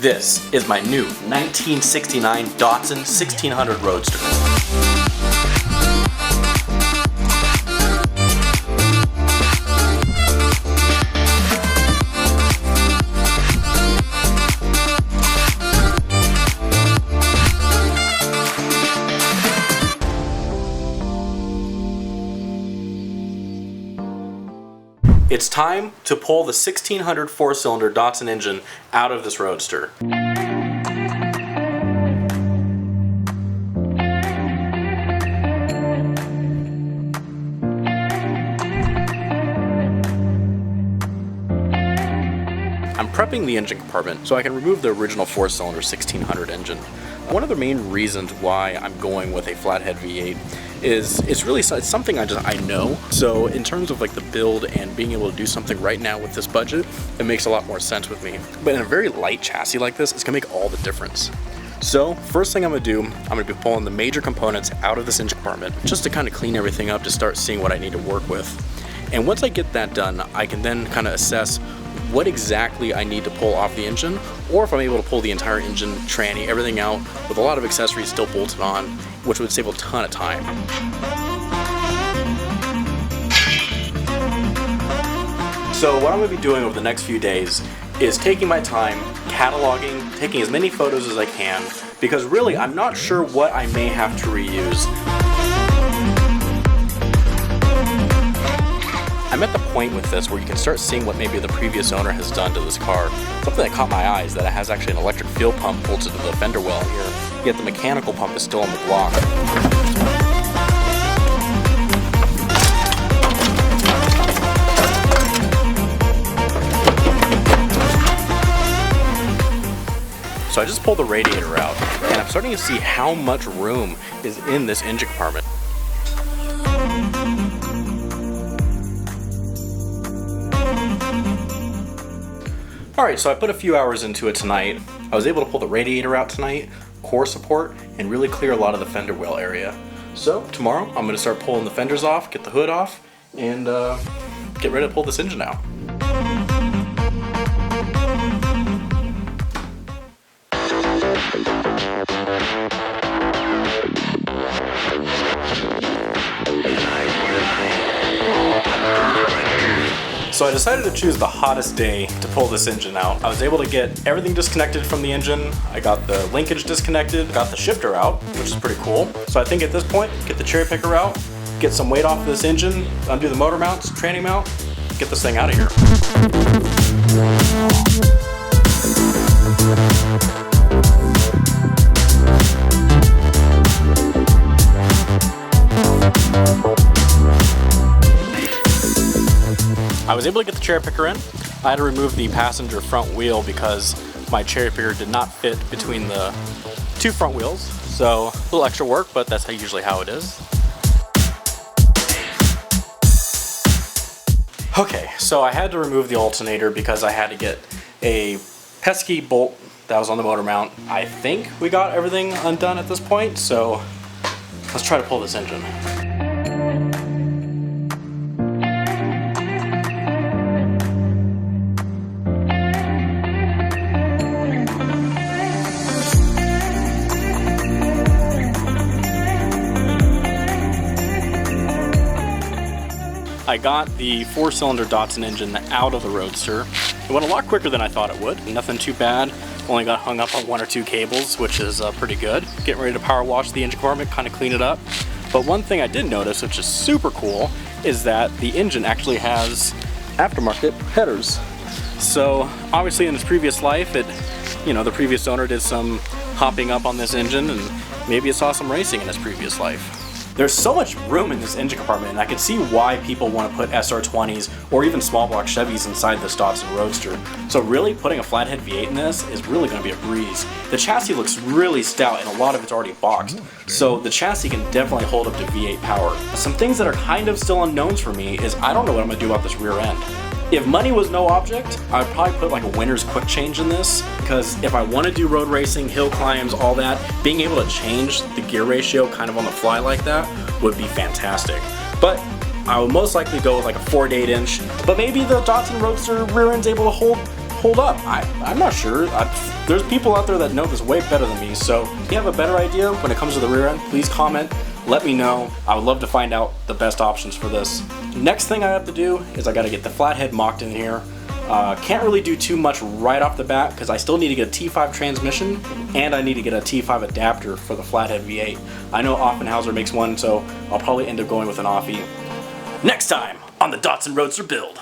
This is my new 1969 Datsun 1600 Roadster. It's time to pull the 1600 4-cylinder Datsun engine out of this Roadster. I'm prepping the engine compartment so I can remove the original 4-cylinder 1600 engine. One of the main reasons why I'm going with a flathead V8 is it's something I know. So in terms of like the build and being able to do something right now with this budget, it makes a lot more sense with me. But in a very light chassis like this, it's gonna make all the difference. So first thing I'm gonna do, I'm gonna be pulling the major components out of this engine compartment just to kind of clean everything up to start seeing what I need to work with. And once I get that done, I can then kind of assess what exactly I need to pull off the engine, or if I'm able to pull the entire engine, tranny, everything out with a lot of accessories still bolted on, which would save a ton of time. So what I'm going to be doing over the next few days is taking my time, cataloging, taking as many photos as I can, because really I'm not sure what I may have to reuse. I'm at the point with this where you can start seeing what maybe the previous owner has done to this car. Something that caught my eye is that it has actually an electric fuel pump bolted to the fender well in here, yet the mechanical pump is still on the block. So I just pulled the radiator out, and I'm starting to see how much room is in this engine compartment. Alright, so I put a few hours into it tonight. I was able to pull the radiator out tonight, core support, and really clear a lot of the fender well area. So tomorrow I'm going to start pulling the fenders off, get the hood off, and get ready to pull this engine out. So I decided to choose the hottest day to pull this engine out. I was able to get everything disconnected from the engine. I got the linkage disconnected, got the shifter out, which is pretty cool. So I think at this point, get the cherry picker out, get some weight off of this engine, undo the motor mounts, tranny mount, get this thing out of here. I was able to get the cherry picker in. I had to remove the passenger front wheel because my cherry picker did not fit between the two front wheels. So a little extra work, but that's usually how it is. Okay, so I had to remove the alternator because I had to get a pesky bolt that was on the motor mount. I think we got everything undone at this point, so let's try to pull this engine. I got the 4-cylinder Datsun engine out of the Roadster. It went a lot quicker than I thought it would. Nothing too bad. Only got hung up on 1 or 2 cables, which is pretty good. Getting ready to power wash the engine compartment, kind of clean it up. But one thing I did notice, which is super cool, is that the engine actually has aftermarket headers. So obviously in its previous life, the previous owner did some hopping up on this engine, and maybe it saw some racing in its previous life. There's so much room in this engine compartment, and I can see why people want to put SR20s or even small block Chevys inside this Datsun Roadster. So really putting a flathead V8 in this is really going to be a breeze. The chassis looks really stout and a lot of it's already boxed, so the chassis can definitely hold up to V8 power. Some things that are kind of still unknowns for me is I don't know what I'm going to do about this rear end. If money was no object, I'd probably put like a winner's quick change in this, because if I want to do road racing, hill climbs, all that, being able to change the gear ratio kind of on the fly like that would be fantastic. But I would most likely go with like a 4 to 8 inch, but maybe the Datsun Roadster rear end's able to hold hold up? I'm not sure. There's people out there that know this way better than me, so if you have a better idea when it comes to the rear end, please comment, let me know. I would love to find out the best options for this. Next thing I have to do is I gotta get the flathead mocked in here. Can't really do too much right off the bat because I still need to get a T5 transmission and I need to get a T5 adapter for the flathead V8. I know Offenhauser makes one, so I'll probably end up going with an Offie. Next time on the Datsun Roadster build.